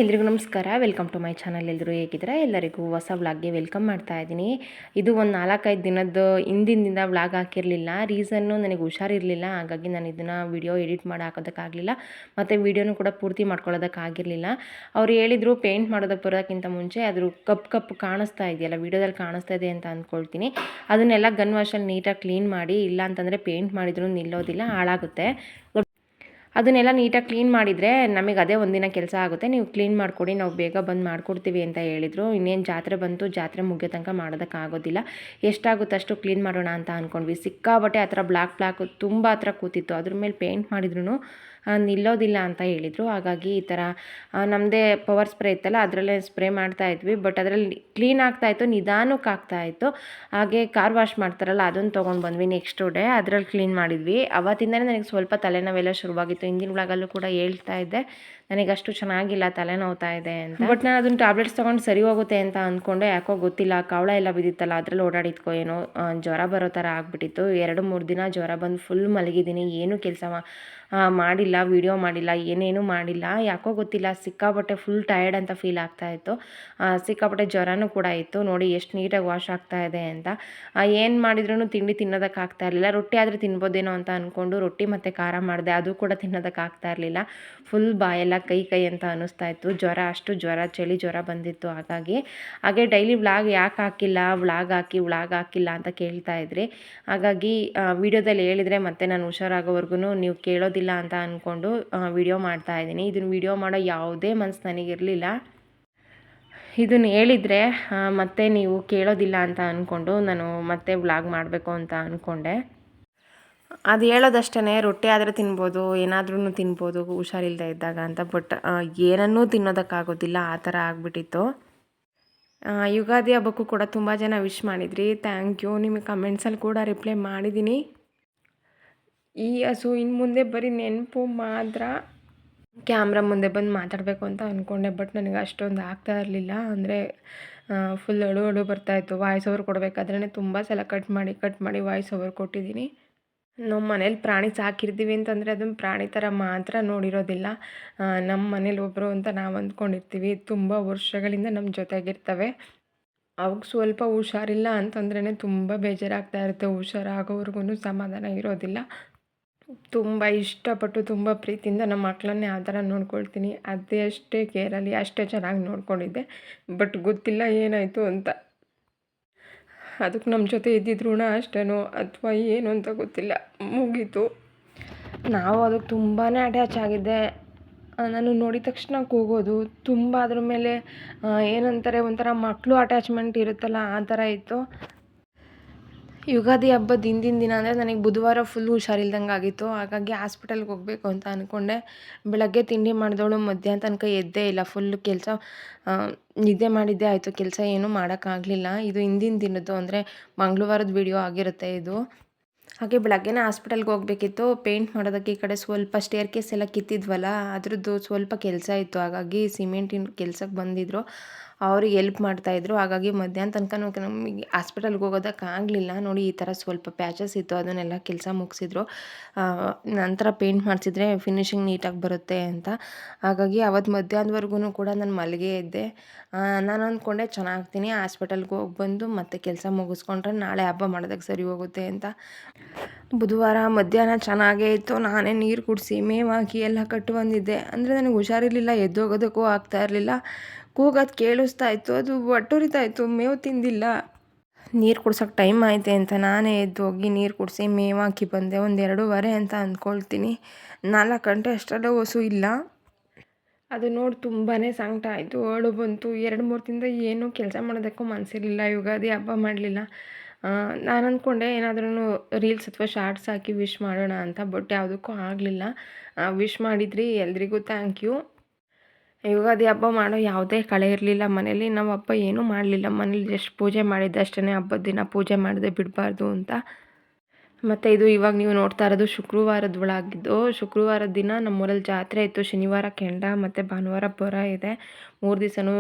ಎಲ್ರಿಗೂ ನಮಸ್ಕಾರ. Welcome to my channel. ಎಲ್ಲರೂ ಹೇಗಿದ್ದೀರಾ? ಎಲ್ಲರಿಗೂ ಹೊಸ ವ್ಲಾಗ್ಗೆ ವೆಲ್ಕಮ್ ಮಾಡ್ತಾ ಇದ್ದೀನಿ. ಇದು ಒಂದು 4-5 ದಿನದ್ದು ಹಿಂದಿನಿಂದ ವ್ಲಾಗ್ ಹಾಕಿರಲಿಲ್ಲ. ರೀಸನ್ನು ನನಗೆ ಹುಷಾರಿರಲಿಲ್ಲ, ಹಾಗಾಗಿ ನಾನು ಇದನ್ನು ವಿಡಿಯೋ ಎಡಿಟ್ ಮಾಡಿ ಹಾಕೋದಕ್ಕಾಗಲಿಲ್ಲ, ಮತ್ತು ವೀಡಿಯೋನು ಕೂಡ ಪೂರ್ತಿ ಮಾಡ್ಕೊಳ್ಳೋದಕ್ಕಾಗಿರಲಿಲ್ಲ. ಅವ್ರು ಹೇಳಿದರು ಪೇಂಟ್ ಮಾಡೋದಕ್ಕೆ ಬರೋದಕ್ಕಿಂತ ಮುಂಚೆ ಅದ್ರ ಕಪ್ಪು ಕಾಣಿಸ್ತಾ ಇದೆಯಲ್ಲ, ವೀಡಿಯೋದಲ್ಲಿ ಕಾಣಿಸ್ತಾ ಇದೆ ಅಂತ ಅಂದ್ಕೊಳ್ತೀನಿ. ಅದನ್ನೆಲ್ಲ ಗನ್ ವಾಶಲ್ಲಿ ನೀಟಾಗಿ ಕ್ಲೀನ್ ಮಾಡಿ, ಇಲ್ಲ ಅಂತಂದರೆ ಪೇಂಟ್ ಮಾಡಿದ್ರೂ ನಿಲ್ಲೋದಿಲ್ಲ, ಹಾಳಾಗುತ್ತೆ. ಅದನ್ನೆಲ್ಲ ನೀಟಾಗಿ ಕ್ಲೀನ್ ಮಾಡಿದರೆ ನಮಗೆ ಅದೇ ಒಂದಿನ ಕೆಲಸ ಆಗುತ್ತೆ. ನೀವು ಕ್ಲೀನ್ ಮಾಡಿಕೊಡಿ, ನಾವು ಬೇಗ ಬಂದು ಮಾಡಿಕೊಡ್ತೀವಿ ಅಂತ ಹೇಳಿದರು. ಇನ್ನೇನು ಜಾತ್ರೆ ಬಂತು, ಜಾತ್ರೆ ಮುಗಿಯೋ ತನಕ ಮಾಡೋದಕ್ಕಾಗೋದಿಲ್ಲ. ಎಷ್ಟಾಗುತ್ತೆ ಅಷ್ಟು ಕ್ಲೀನ್ ಮಾಡೋಣ ಅಂತ ಅಂದ್ಕೊಂಡ್ವಿ. ಸಿಕ್ಕಾಬಟ್ಟೆ ಆ ಥರ ಬ್ಲ್ಯಾಕ್ ತುಂಬ ಹತ್ರ ಕೂತಿತ್ತು. ಅದ್ರ ಮೇಲೆ ಪೇಂಟ್ ಮಾಡಿದ್ರೂ ನಿಲ್ಲೋದಿಲ್ಲ ಅಂತ ಹೇಳಿದರು. ಹಾಗಾಗಿ ಈ ಥರ ನಮ್ಮದೇ ಪವರ್ ಸ್ಪ್ರೇ ಇತ್ತಲ್ಲ, ಅದರಲ್ಲೇ ಸ್ಪ್ರೇ ಮಾಡ್ತಾಯಿದ್ವಿ. ಬಟ್ ಅದರಲ್ಲಿ ಕ್ಲೀನ್ ಆಗ್ತಾಯಿತ್ತು, ನಿಧಾನಕ್ಕೆ ಆಗ್ತಾಯಿತ್ತು. ಹಾಗೆ ಕಾರ್ ವಾಶ್ ಮಾಡ್ತಾರಲ್ಲ, ಅದನ್ನು ತೊಗೊಂಡು ಬಂದ್ವಿ ನೆಕ್ಸ್ಟ್ ಡೇ. ಅದರಲ್ಲಿ ಕ್ಲೀನ್ ಮಾಡಿದ್ವಿ. ಅವತ್ತಿಂದಲೇ ನನಗೆ ಸ್ವಲ್ಪ ತಲೆನೋವೆಲ್ಲ ಶುರುವಾಗಿತ್ತು. ಹಿಂದಿನ ವ್ಲಾಗಲ್ಲೂ ಕೂಡ ಹೇಳ್ತಾ ಇದ್ದೆ, ನನಗೆ ಅಷ್ಟು ಚೆನ್ನಾಗಿಲ್ಲ, ತಲೆನೋವ್ತಾ ಇದೆ ಅಂತ. ಬಟ್ ನಾನು ಅದನ್ನು ಟ್ಯಾಬ್ಲೆಟ್ಸ್ ತೊಗೊಂಡು ಸರಿ ಹೋಗುತ್ತೆ ಅಂತ ಅಂದ್ಕೊಂಡೆ. ಯಾಕೋ ಗೊತ್ತಿಲ್ಲ, ಕವಳ ಎಲ್ಲ ಬಿದ್ದಿತ್ತಲ್ಲ, ಅದರಲ್ಲಿ ಓಡಾಡಿದ್ಕೋ ಏನೋ ಜ್ವರ ಬರೋ ಥರ ಆಗಿಬಿಟ್ಟಿತ್ತು. 2-3 ದಿನ ಜ್ವರ ಬಂದು ಫುಲ್ ಮಲಗಿದ್ದೀನಿ. ಏನೂ ಕೆಲಸ ಮಾಡಿಲ್ಲ, ವೀಡಿಯೋ ಮಾಡಿಲ್ಲ, ಏನೇನೂ ಮಾಡಿಲ್ಲ. ಯಾಕೋ ಗೊತ್ತಿಲ್ಲ, ಸಿಕ್ಕಾಪಟ್ಟೆ ಫುಲ್ ಟಯರ್ಡ್ ಅಂತ ಫೀಲ್ ಆಗ್ತಾಯಿತ್ತು. ಸಿಕ್ಕಾಪಟ್ಟೆ ಜ್ವರನೂ ಕೂಡ ಇತ್ತು. ನೋಡಿ ಎಷ್ಟು ನೀಟಾಗಿ ವಾಶ್ ಆಗ್ತಾ ಇದೆ ಅಂತ. ಏನು ಮಾಡಿದ್ರೂ ತಿಂಡಿ ತಿನ್ನೋದಕ್ಕಾಗ್ತಾ ಇರಲಿಲ್ಲ. ರೊಟ್ಟಿ ಆದರೆ ತಿನ್ಬೋದೇನೋ ಅಂತ ಅಂದ್ಕೊಂಡು ರೊಟ್ಟಿ ಮತ್ತು ಖಾರ ಮಾಡಿದೆ, ಅದು ಕೂಡ ತಿನ್ನೋದಕ್ಕಾಗ್ತಾ ಇರಲಿಲ್ಲ. ಫುಲ್ ಬಾಯೆಲ್ಲ ಕೈ ಅಂತ ಅನ್ನಿಸ್ತಾ ಇತ್ತು. ಅಷ್ಟು ಚಳಿ ಜ್ವರ ಬಂದಿತ್ತು. ಹಾಗೆ ಡೈಲಿ ವ್ಲಾಗ್ ಯಾಕೆ ಹಾಕಿಲ್ಲ, ವ್ಲಾಗ್ ಹಾಕಿಲ್ಲ ಅಂತ ಕೇಳ್ತಾ ಇದ್ರಿ. ಹಾಗಾಗಿ ವಿಡಿಯೋದಲ್ಲಿ ಹೇಳಿದರೆ ಮತ್ತೆ ನಾನು ಹುಷಾರಾಗೋವರೆಗೂ ನೀವು ಕೇಳೋದಿಲ್ಲ ಅಂತ ಅಂದ್ಕೊಂಡು ವಿಡಿಯೋ ಮಾಡ್ತಾ ಇದ್ದೀನಿ. ಇದನ್ನು ವಿಡಿಯೋ ಮಾಡೋ ಯಾವುದೇ ಮನಸ್ಸು ನನಗಿರಲಿಲ್ಲ. ಇದನ್ನು ಹೇಳಿದರೆ ಮತ್ತೆ ನೀವು ಕೇಳೋದಿಲ್ಲ ಅಂತ ಅಂದ್ಕೊಂಡು ನಾನು ಮತ್ತೆ ವ್ಲಾಗ್ ಮಾಡಬೇಕು ಅಂತ ಅಂದ್ಕೊಂಡೆ. ಅದು ಹೇಳೋದಷ್ಟೇ, ರೊಟ್ಟಿ ಆದರೆ ತಿನ್ಬೋದು, ಏನಾದ್ರೂ ತಿನ್ಬೋದು ಹುಷಾರಿಲ್ಲದೆ ಇದ್ದಾಗ ಅಂತ. ಬಟ್ ಏನನ್ನೂ ತಿನ್ನೋದಕ್ಕಾಗೋದಿಲ್ಲ, ಆ ಥರ ಆಗಿಬಿಟ್ಟಿತ್ತು. ಯುಗಾದಿ ಹಬ್ಬಕ್ಕೂ ಕೂಡ ತುಂಬ ಜನ ವಿಶ್ ಮಾಡಿದ್ರಿ. Thank you. ನಿಮಗೆ ಕಮೆಂಟ್ಸಲ್ಲಿ ಕೂಡ ರಿಪ್ಲೈ ಮಾಡಿದ್ದೀನಿ. ಈ ಹಸು ಇನ್ನು ಮುಂದೆ ಬರೀ ನೆನಪು ಮಾತ್ರ. ಕ್ಯಾಮ್ರಾ ಮುಂದೆ ಬಂದು ಮಾತಾಡಬೇಕು ಅಂತ ಅಂದ್ಕೊಂಡೆ, ಬಟ್ ನನಗೆ ಅಷ್ಟೊಂದು ಆಗ್ತಾ ಇರಲಿಲ್ಲ. ಅಂದರೆ ಫುಲ್ ಅಳು ಬರ್ತಾಯಿತ್ತು. ವಾಯ್ಸ್ ಓವರ್ ಕೊಡಬೇಕಾದ್ರೇ ತುಂಬ ಸಲ ಕಟ್ ಮಾಡಿ ವಾಯ್ಸ್ ಓವರ್ ಕೊಟ್ಟಿದ್ದೀನಿ. ನಮ್ಮ ಮನೇಲಿ ಪ್ರಾಣಿ ಸಾಕಿರ್ತೀವಿ ಅಂತಂದರೆ ಅದನ್ನು ಪ್ರಾಣಿ ಥರ ಮಾತ್ರ ನೋಡಿರೋದಿಲ್ಲ. ನಮ್ಮ ಮನೇಲಿ ಒಬ್ಬರು ಅಂತ ನಾವು ಅಂದ್ಕೊಂಡಿರ್ತೀವಿ. ತುಂಬ ವರ್ಷಗಳಿಂದ ನಮ್ಮ ಜೊತೆಗಿರ್ತವೆ. ಅವಾಗ ಸ್ವಲ್ಪ ಹುಷಾರಿಲ್ಲ ಅಂತಂದ್ರೇ ತುಂಬ ಬೇಜಾರಾಗ್ತಾ ಇರುತ್ತೆ. ಹುಷಾರಾಗೋವರೆಗೂ ಸಮಾಧಾನ ಇರೋದಿಲ್ಲ. ತುಂಬ ಇಷ್ಟಪಟ್ಟು ತುಂಬ ಪ್ರೀತಿಯಿಂದ ನಮ್ಮ ಮಕ್ಕಳನ್ನೇ ಆ ಥರ ನೋಡ್ಕೊಳ್ತೀನಿ. ಅಷ್ಟೇ ಕೇರಲ್ಲಿ ಅಷ್ಟೇ ಚೆನ್ನಾಗಿ ನೋಡ್ಕೊಂಡಿದ್ದೆ. ಬಟ್ ಗೊತ್ತಿಲ್ಲ ಏನಾಯಿತು ಅಂತ. ಅದಕ್ಕೆ ನಮ್ಮ ಜೊತೆ ಇದ್ದಿದ್ರೂ ಅಷ್ಟೇನೋ ಅಥವಾ ಏನು ಅಂತ ಗೊತ್ತಿಲ್ಲ, ಮುಗೀತು. ನಾವು ಅದಕ್ಕೆ ತುಂಬಾ ಅಟ್ಯಾಚ್ ಆಗಿದ್ದೆ. ನಾನು ನೋಡಿದ ತಕ್ಷಣ ಕೂಗೋದು, ತುಂಬ ಅದ್ರ ಮೇಲೆ ಏನಂತಾರೆ ಒಂಥರ ಮಕ್ಕಳು ಅಟ್ಯಾಚ್ಮೆಂಟ್ ಇರುತ್ತಲ್ಲ, ಆ ಥರ ಇತ್ತು. ಯುಗಾದಿ ಹಬ್ಬದ ಹಿಂದಿನ ದಿನ ಅಂದರೆ ನನಗೆ ಬುಧವಾರ ಫುಲ್ ಹುಷಾರಿಲ್ದಂಗೆ ಆಗಿತ್ತು. ಹಾಗಾಗಿ ಹಾಸ್ಪಿಟಲ್ಗೆ ಹೋಗಬೇಕು ಅಂತ ಅಂದ್ಕೊಂಡೆ. ಬೆಳಗ್ಗೆ ತಿಂಡಿ ಮಾಡಿದವಳು ಮಧ್ಯಾಹ್ನ ತನಕ ಎದ್ದೇ ಇಲ್ಲ. ಫುಲ್ಲು ಕೆಲಸ ನಿದ್ದೆ ಮಾಡಿದ್ದೇ ಆಯಿತು, ಕೆಲಸ ಏನೂ ಮಾಡೋಕ್ಕಾಗಲಿಲ್ಲ. ಇದು ಹಿಂದಿನ ದಿನದ್ದು, ಅಂದರೆ ಮಂಗಳವಾರದ ವಿಡಿಯೋ ಆಗಿರುತ್ತೆ ಇದು. ಹಾಗೆ ಬೆಳಗ್ಗೆನೇ ಹಾಸ್ಪಿಟಲ್ಗೆ ಹೋಗಬೇಕಿತ್ತು. ಪೇಂಟ್ ಮಾಡೋದಕ್ಕೆ ಈ ಕಡೆ ಸ್ವಲ್ಪ ಸ್ಟೇರ್ ಕೇಸ್ ಎಲ್ಲ ಕಿತ್ತಿದ್ವಲ್ಲ, ಅದ್ರದ್ದು ಸ್ವಲ್ಪ ಕೆಲಸ ಇತ್ತು. ಹಾಗಾಗಿ ಸಿಮೆಂಟಿನ ಕೆಲಸಕ್ಕೆ ಬಂದಿದ್ದರು, ಅವ್ರಿಗೆ ಹೆಲ್ಪ್ ಮಾಡ್ತಾಯಿದ್ರು. ಹಾಗಾಗಿ ಮಧ್ಯಾಹ್ನ ತನಕ ನಮಗೆ ಹಾಸ್ಪಿಟಲ್ಗೆ ಹೋಗೋದಕ್ಕಾಗಲಿಲ್ಲ. ನೋಡಿ ಈ ಥರ ಸ್ವಲ್ಪ ಪ್ಯಾಚಸ್ ಇತ್ತು, ಅದನ್ನೆಲ್ಲ ಕೆಲಸ ಮುಗಿಸಿದ್ರು. ನಂತರ ಪೇಂಟ್ ಮಾಡಿಸಿದ್ರೆ ಫಿನಿಶಿಂಗ್ ನೀಟಾಗಿ ಬರುತ್ತೆ ಅಂತ. ಹಾಗಾಗಿ ಅವತ್ತು ಮಧ್ಯಾಹ್ನದವರೆಗೂ ಕೂಡ ನಾನು ಮಲಗೇ ಇದ್ದೆ. ನಾನು ಅಂದ್ಕೊಂಡೆ ಚೆನ್ನಾಗ್ತೀನಿ, ಹಾಸ್ಪಿಟಲ್ಗೆ ಹೋಗಿ ಬಂದು ಮತ್ತೆ ಕೆಲಸ ಮುಗಿಸ್ಕೊಂಡ್ರೆ ನಾಳೆ ಹಬ್ಬ ಮಾಡೋದಕ್ಕೆ ಸರಿ ಹೋಗುತ್ತೆ ಅಂತ. ಬುಧವಾರ ಮಧ್ಯಾಹ್ನ ಚೆನ್ನಾಗೇ ಇತ್ತು. ನಾನೇ ನೀರು ಕುಡಿಸಿ ಮೇವು ಹಾಕಿ ಎಲ್ಲ ಕಟ್ಟು ಬಂದಿದ್ದೆ. ಅಂದರೆ ನನಗೆ ಹುಷಾರಿರಲಿಲ್ಲ, ಎದ್ದೋಗೋದಕ್ಕೂ ಆಗ್ತಾ ಇರಲಿಲ್ಲ. ಕೂಗೋದು ಕೇಳಿಸ್ತಾ ಇತ್ತು, ಅದು ಒಟ್ಟುರಿತಾ ಇತ್ತು. ಮೇವು ತಿಂದಿಲ್ಲ. ನೀರು ಕುಡ್ಸೋಕ್ಕೆ ಟೈಮ್ ಆಯಿತೆ ಅಂತ ನಾನೇ ಎದ್ದು ಹೋಗಿ ನೀರು ಕುಡಿಸಿ ಮೇವು ಹಾಕಿ ಬಂದೆ. 2:30 ಅಂತ ಅಂದ್ಕೊಳ್ತೀನಿ. 4 ಗಂಟೆ ಅಷ್ಟರಲ್ಲೇ ಹಸು ಇಲ್ಲ. ಅದು ನೋಡಿ ತುಂಬಾ ಸಂಕಟ ಆಯಿತು, ಅಳು ಬಂತು. 2-3 ದಿನದಿಂದ ಏನೂ ಕೆಲಸ ಮಾಡೋದಕ್ಕೂ ಮನಸ್ಸಿರಲಿಲ್ಲ. ಯುಗಾದಿ ಹಬ್ಬ ಮಾಡಲಿಲ್ಲ. ನಾನು ಅಂದ್ಕೊಂಡೆ ಏನಾದ್ರೂ ರೀಲ್ಸ್ ಅಥವಾ ಶಾರ್ಟ್ಸ್ ಹಾಕಿ ವಿಶ್ ಮಾಡೋಣ ಅಂತ. ಬಟ್ ಯಾವುದಕ್ಕೂ ಆಗಲಿಲ್ಲ. ವಿಶ್ ಮಾಡಿದ್ರಿ, ಎಲ್ರಿಗೂ ಥ್ಯಾಂಕ್ ಯು. ಯುಗಾದಿ ಹಬ್ಬ ಮಾಡೋ ಯಾವುದೇ ಕಳೆ ಇರಲಿಲ್ಲ ಮನೇಲಿ. ನಾವು ಹಬ್ಬ ಏನೂ ಮಾಡಲಿಲ್ಲ. ಮನೇಲಿ ಜಸ್ಟ್ ಪೂಜೆ ಮಾಡಿದ್ದೆ ಅಷ್ಟೇ. ಹಬ್ಬದ ದಿನ ಪೂಜೆ ಮಾಡಿದೆ ಬಿಡಬಾರ್ದು ಅಂತ. ಮತ್ತು ಇದು ಇವಾಗ ನೀವು ನೋಡ್ತಾ ಇರೋದು ಶುಕ್ರವಾರದ ವ್ಲಾಗಿದ್ದು. ಶುಕ್ರವಾರದ ದಿನ ನಮ್ಮೂರಲ್ಲಿ ಜಾತ್ರೆ ಇತ್ತು. ಶನಿವಾರ ಕೆಂಡ ಮತ್ತು ಭಾನುವಾರ ಬರ ಇದೆ. 3 ದಿವಸನೂ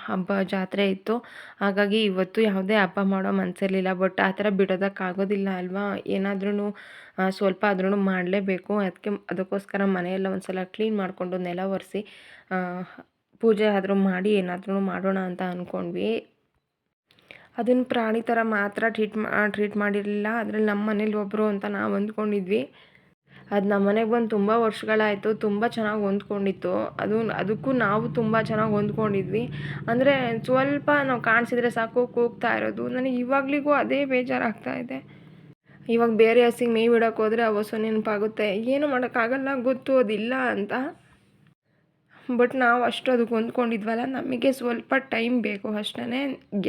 ಹಬ್ಬ ಜಾತ್ರೆ ಇತ್ತು. ಹಾಗಾಗಿ ಇವತ್ತು ಯಾವುದೇ ಹಬ್ಬ ಮಾಡೋ ಮನಸ್ಸಿರಲಿಲ್ಲ. ಬಟ್ ಆ ಥರ ಬಿಡೋದಕ್ಕಾಗೋದಿಲ್ಲ ಅಲ್ವಾ, ಏನಾದ್ರೂ ಸ್ವಲ್ಪ ಆದ್ರೂ ಮಾಡಲೇಬೇಕು. ಅದಕ್ಕೋಸ್ಕರ ಮನೆಯೆಲ್ಲ ಒಂದು ಸಲ ಕ್ಲೀನ್ ಮಾಡಿಕೊಂಡು ನೆಲ ಒರೆಸಿ ಪೂಜೆ ಆದರೂ ಮಾಡಿ ಏನಾದ್ರೂ ಮಾಡೋಣ ಅಂತ ಅಂದ್ಕೊಂಡ್ವಿ. ಅದನ್ನು ಪ್ರಾಣಿ ಥರ ಮಾತ್ರ ಟ್ರೀಟ್ ಮಾಡಿರಲಿಲ್ಲ. ಅದ್ರಲ್ಲಿ ನಮ್ಮ ಮನೇಲಿ ಒಬ್ಬರು ಅಂತ ನಾವು ಅಂದ್ಕೊಂಡಿದ್ವಿ. ಅದು ನಮ್ಮ ಮನೆಗೆ ಬಂದು ತುಂಬ ವರ್ಷಗಳಾಯಿತು. ತುಂಬ ಚೆನ್ನಾಗಿ ಹೊಂದ್ಕೊಂಡಿತ್ತು. ಅದಕ್ಕೂ ನಾವು ತುಂಬ ಚೆನ್ನಾಗಿ ಹೊಂದ್ಕೊಂಡಿದ್ವಿ. ಅಂದರೆ ಸ್ವಲ್ಪ ನಾವು ಕಾಣಿಸಿದ್ರೆ ಸಾಕು ಕೂಗ್ತಾ ಇರೋದು. ನನಗೆ ಇವಾಗಲಿಗೂ ಅದೇ ಬೇಜಾರಾಗ್ತಾ ಇದೆ. ಇವಾಗ ಬೇರೆ ಹಸಿಗೆ ಮೇವು ಇಡೋಕೆ ಹೋದರೆ ಆ ಹಸು ನೆನಪಾಗುತ್ತೆ. ಏನು ಮಾಡೋಕ್ಕಾಗಲ್ಲ, ಗೊತ್ತು ಅದಿಲ್ಲ ಅಂತ. ಬಟ್ ನಾವು ಅಷ್ಟು ಅದಕ್ಕೆ ಹೊಂದ್ಕೊಂಡಿದ್ವಲ್ಲ, ನಮಗೆ ಸ್ವಲ್ಪ ಟೈಮ್ ಬೇಕು ಅಷ್ಟೇ.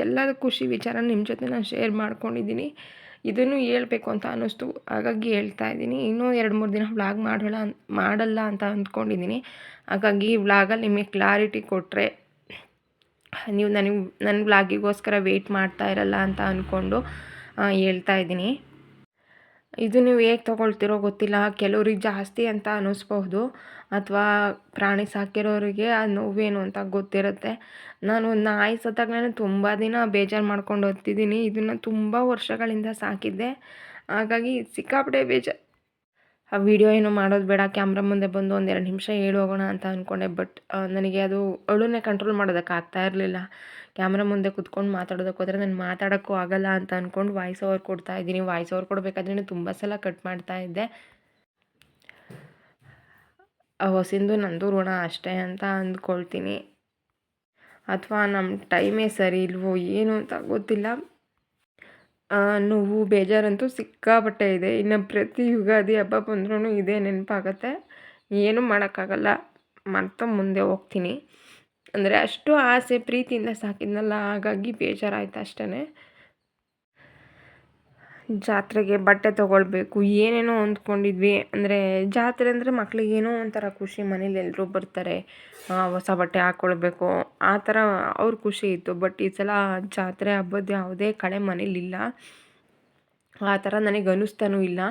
ಎಲ್ಲದ ಖುಷಿ ವಿಚಾರ ನಿಮ್ಮ ಜೊತೆ ನಾನು ಶೇರ್ ಮಾಡ್ಕೊಂಡಿದ್ದೀನಿ. ಇದನ್ನು ಹೇಳ್ಬೇಕು ಅಂತ ಅನ್ನಿಸ್ತು, ಹಾಗಾಗಿ ಹೇಳ್ತಾ ಇದ್ದೀನಿ. ಇನ್ನೂ 2-3 ದಿನ ವ್ಲಾಗ್ ಮಾಡಲ್ಲ ಅಂತ ಅಂದ್ಕೊಂಡಿದ್ದೀನಿ. ಹಾಗಾಗಿ ಈ ವ್ಲಾಗಲ್ಲಿ ನಿಮಗೆ ಕ್ಲಾರಿಟಿ ಕೊಟ್ಟರೆ ನೀವು ನನ್ನ ವ್ಲಾಗಿಗೋಸ್ಕರ ವೆಯ್ಟ್ ಮಾಡ್ತಾ ಇರಲ್ಲ ಅಂತ ಅಂದ್ಕೊಂಡು ಹೇಳ್ತಾ ಇದ್ದೀನಿ. ಇದು ನೀವು ಹೇಗೆ ತೊಗೊಳ್ತಿರೋ ಗೊತ್ತಿಲ್ಲ. ಕೆಲವ್ರಿಗೆ ಜಾಸ್ತಿ ಅಂತ ಅನ್ನಿಸ್ಬಹುದು, ಅಥವಾ ಪ್ರಾಣಿ ಸಾಕಿರೋರಿಗೆ ಆ ನೋವೇನು ಅಂತ ಗೊತ್ತಿರುತ್ತೆ. ನಾನು ನಾಯಿ ಸತ್ತಾಗಲೇ ತುಂಬ ದಿನ ಬೇಜಾರು ಮಾಡ್ಕೊಂಡು ಹೋಗ್ತಿದ್ದೀನಿ. ಇದನ್ನು ತುಂಬ ವರ್ಷಗಳಿಂದ ಸಾಕಿದ್ದೆ, ಹಾಗಾಗಿ ಸಿಕ್ಕಾಪಟ್ಟೆ ಬೇಜಾರು. ಆ ವಿಡಿಯೋ ಏನು ಮಾಡೋದು ಬೇಡ, ಕ್ಯಾಮ್ರಾ ಮುಂದೆ ಬಂದು 1-2 ನಿಮಿಷ ಹೇಳಿ ಹೋಗೋಣ ಅಂತ ಅಂದ್ಕೊಂಡೆ. ಬಟ್ ನನಗೆ ಅದು ಅಳುನೇ ಕಂಟ್ರೋಲ್ ಮಾಡೋದಕ್ಕೆ ಆಗ್ತಾ ಇರಲಿಲ್ಲ. ಕ್ಯಾಮ್ರಾ ಮುಂದೆ ಕುತ್ಕೊಂಡು ಮಾತಾಡೋದಕ್ಕೆ ಹೋದರೆ ನಾನು ಮಾತಾಡೋಕ್ಕೂ ಆಗಲ್ಲ ಅಂತ ಅಂದ್ಕೊಂಡು ವಾಯ್ಸ್ ಓವರ್ ಕೊಡ್ತಾ ಇದ್ದೀನಿ. ವಾಯ್ಸ್ ಓವರ್ ಕೊಡಬೇಕಾದ್ರೆ ತುಂಬ ಸಲ ಕಟ್ ಮಾಡ್ತಾ ಇದ್ದೆ. ಆ ಹೊಸಿಂದು ನಂದು ಋಣ ಅಷ್ಟೇ ಅಂತ ಅಂದ್ಕೊಳ್ತೀನಿ. ಅಥವಾ ನಮ್ಮ ಟೈಮೇ ಸರಿ ಇಲ್ವೋ ಏನು ಅಂತ ಗೊತ್ತಿಲ್ಲ. ನೋವು ಬೇಜಾರಂತೂ ಸಿಕ್ಕಾಪಟ್ಟೆ ಇದೆ. ಇನ್ನು ಪ್ರತಿ ಯುಗಾದಿ ಹಬ್ಬ ಬಂದ್ರೂ ಇದೇ ನೆನಪಾಗತ್ತೆ. ಏನೂ ಮಾಡೋಕ್ಕಾಗಲ್ಲ, ಮತ್ತೆ ಮುಂದೆ ಹೋಗ್ತೀನಿ. ಅಂದರೆ ಅಷ್ಟು ಆಸೆ ಪ್ರೀತಿಯಿಂದ ಸಾಕಿದ್ನಲ್ಲ, ಹಾಗಾಗಿ ಬೇಜಾರಾಯ್ತು ಅಷ್ಟೇ. ಜಾತ್ರೆಗೆ ಬಟ್ಟೆ ತೊಗೊಳ್ಬೇಕು ಏನೇನೋ ಅಂದ್ಕೊಂಡಿದ್ವಿ. ಅಂದರೆ ಜಾತ್ರೆ ಅಂದರೆ ಮಕ್ಳಿಗೇನೋ ಒಂಥರ ಖುಷಿ. ಮನೇಲಿ ಎಲ್ಲರೂ ಬರ್ತಾರೆ, ಹೊಸ ಬಟ್ಟೆ ಹಾಕ್ಕೊಳ್ಬೇಕು ಆ ಥರ ಅವ್ರ ಖುಷಿ ಇತ್ತು. ಬಟ್ ಈ ಸಲ ಜಾತ್ರೆ ಹಬ್ಬದ ಯಾವುದೇ ಕಳೆ ಮನೇಲಿಲ್ಲ. ಆ ಥರ ನನಗೆ ಅನ್ನಿಸ್ತಾನೂ ಇಲ್ಲ.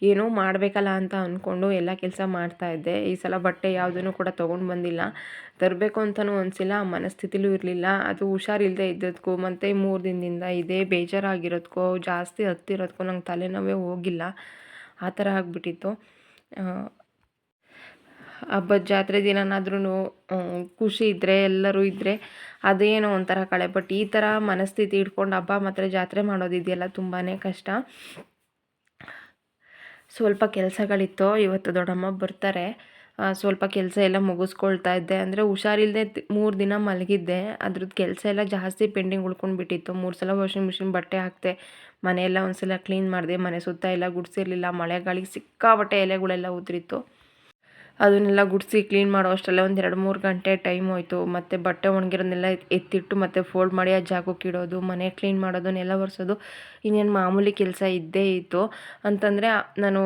ಏನೋ ಮಾಡಬೇಕಲ್ಲ ಅಂತ ಅಂದ್ಕೊಂಡು ಎಲ್ಲ ಕೆಲಸ ಮಾಡ್ತಾಯಿದ್ದೆ. ಈ ಸಲ ಬಟ್ಟೆ ಯಾವುದನ್ನು ಕೂಡ ತೊಗೊಂಡು ಬಂದಿಲ್ಲ. ತರಬೇಕು ಅಂತಲೂ ಅನಿಸಿಲ್ಲ, ಮನಸ್ಥಿತಿಲೂ ಇರಲಿಲ್ಲ. ಅದು ಹುಷಾರಿಲ್ಲದೆ ಇದ್ದದಕ್ಕೂ ಮತ್ತು 3 ದಿನದಿಂದ ಇದೇ ಬೇಜಾರಾಗಿರೋದಕ್ಕೂ ಜಾಸ್ತಿ ಹತ್ತಿರೋದಕ್ಕೂ ನಂಗೆ ತಲೆನೋವೇ ಹೋಗಿಲ್ಲ. ಆ ಥರ ಆಗಿಬಿಟ್ಟಿತ್ತು. ಹಬ್ಬದ ಜಾತ್ರೆ ದಿನನಾದ್ರೂ ಖುಷಿ ಇದ್ದರೆ ಎಲ್ಲರೂ ಇದ್ದರೆ ಅದೇನೋ ಒಂಥರ ಕಳೆ. ಬಟ್ ಈ ಥರ ಮನಸ್ಥಿತಿ ಇಟ್ಕೊಂಡು ಹಬ್ಬ ಮತ್ತು ಜಾತ್ರೆ ಮಾಡೋದಿದೆಯಲ್ಲ ತುಂಬಾ ಕಷ್ಟ. ಸ್ವಲ್ಪ ಕೆಲಸಗಳಿತ್ತು. ಇವತ್ತು ದೊಡ್ಡಮ್ಮ ಬರ್ತಾರೆ, ಸ್ವಲ್ಪ ಕೆಲಸ ಎಲ್ಲ ಮುಗಿಸ್ಕೊಳ್ತಾ ಇದ್ದೆ. ಅಂದರೆ ಹುಷಾರಿಲ್ಲದೆ 3 ದಿನ ಮಲಗಿದ್ದೆ. ಅದ್ರದ್ದು ಕೆಲಸ ಎಲ್ಲ ಜಾಸ್ತಿ ಪೆಂಡಿಂಗ್ ಉಳ್ಕೊಂಡ್ಬಿಟ್ಟಿತ್ತು. 3 ಸಲ ವಾಷಿಂಗ್ ಮಿಷಿನ್ ಬಟ್ಟೆ ಹಾಕಿದೆ, ಮನೆಯೆಲ್ಲ ಒಂದು ಸಲ ಕ್ಲೀನ್ ಮಾಡಿದೆ. ಮನೆ ಸುತ್ತ ಎಲ್ಲ ಗುಡಿಸಿರಲಿಲ್ಲ, ಮಳೆ ಗಾಳಿಗೆ ಸಿಕ್ಕಾಪಟ್ಟೆ ಎಲೆಗಳೆಲ್ಲ ಉದುರಿತ್ತು. ಅದನ್ನೆಲ್ಲ ಗುಡಿಸಿ ಕ್ಲೀನ್ ಮಾಡೋ ಅಷ್ಟರಲ್ಲೇ ಒಂದು 2-3 ಗಂಟೆ ಟೈಮ್ ಹೋಯ್ತು. ಮತ್ತು ಬಟ್ಟೆ ಒಣಗಿರೋದನ್ನೆಲ್ಲ ಎತ್ತಿಟ್ಟು ಮತ್ತೆ ಫೋಲ್ಡ್ ಮಾಡಿ ಆ ಜಾಗಕ್ಕೆ ಇಡೋದು, ಮನೆ ಕ್ಲೀನ್ ಮಾಡೋದು, ನೆಲ ಒರೆಸೋದು, ಇನ್ನೇನು ಮಾಮೂಲಿ ಕೆಲಸ ಇದ್ದೇ ಇತ್ತು. ಅಂತಂದರೆ ನಾನು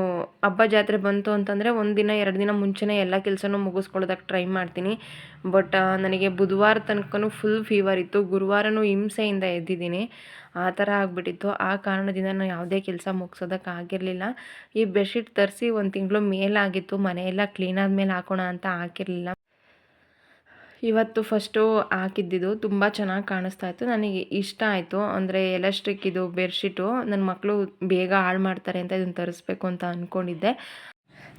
ಹಬ್ಬ ಜಾತ್ರೆ ಬಂತು ಅಂತಂದರೆ 1 ದಿನ 2 ದಿನ ಮುಂಚೆನೇ ಎಲ್ಲ ಕೆಲಸನೂ ಮುಗಿಸ್ಕೊಳ್ಳೋದಕ್ಕೆ ಟ್ರೈ ಮಾಡ್ತೀನಿ. ಬಟ್ ನನಗೆ ಬುಧವಾರ ತನಕನೂ ಫುಲ್ ಫೀವರ್ ಇತ್ತು. ಗುರುವಾರನೂ ಹಿಂಸೆಯಿಂದ ಎದ್ದಿದ್ದೀನಿ. ಆ ಥರ ಆಗಿಬಿಟ್ಟಿತ್ತು. ಆ ಕಾರಣದಿಂದ ನಾನು ಯಾವುದೇ ಕೆಲಸ ಮುಗಿಸೋದಕ್ಕಾಗಿರಲಿಲ್ಲ. ಈ ಬೆಡ್ಶೀಟ್ ತರಿಸಿ 1 ತಿಂಗಳು ಮೇಲಾಗಿತ್ತು. ಮನೆಯೆಲ್ಲ ಕ್ಲೀನ್ ಆದಮೇಲೆ ಹಾಕೋಣ ಅಂತ ಹಾಕಿರಲಿಲ್ಲ. ಇವತ್ತು ಫಸ್ಟು ಹಾಕಿದ್ದಿದ್ದು ತುಂಬ ಚೆನ್ನಾಗಿ ಕಾಣಿಸ್ತಾ ಇತ್ತು, ನನಗೆ ಇಷ್ಟ ಆಯಿತು. ಅಂದರೆ ಎಲಾಸ್ಟಿಕ್ ಇದು ಬೆಡ್ಶೀಟು. ನನ್ನ ಮಕ್ಕಳು ಬೇಗ ಹಾಳು ಮಾಡ್ತಾರೆ ಅಂತ ಇದನ್ನು ತರಿಸ್ಬೇಕು ಅಂತ ಅಂದ್ಕೊಂಡಿದ್ದೆ.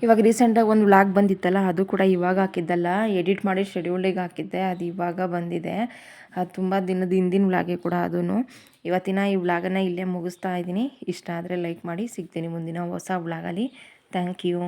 ಇವಾಗ ರೀಸೆಂಟಾಗಿ ಒಂದು ವ್ಲಾಗ್ ಬಂದಿತ್ತಲ್ಲ, ಅದು ಕೂಡ ಇವಾಗ ಹಾಕಿದ್ದಲ್ಲ, ಎಡಿಟ್ ಮಾಡಿ ಶೆಡ್ಯೂಲ್ಡಿಗೆ ಹಾಕಿದ್ದೆ. ಅದು ಇವಾಗ ಬಂದಿದೆ. ಅದು ತುಂಬ ದಿನದ ಹಿಂದಿನ ವ್ಲಾಗೆ ಕೂಡ ಅದೂ. ಇವತ್ತಿನ ಈ ವ್ಲಾಗನ್ನು ಇಲ್ಲೇ ಮುಗಿಸ್ತಾ ಇದ್ದೀನಿ. ಇಷ್ಟ ಆದರೆ ಲೈಕ್ ಮಾಡಿ. ಸಿಗ್ತೀನಿ ಮುಂದಿನ ಹೊಸ ವ್ಲಾಗಲ್ಲಿ. Thank you.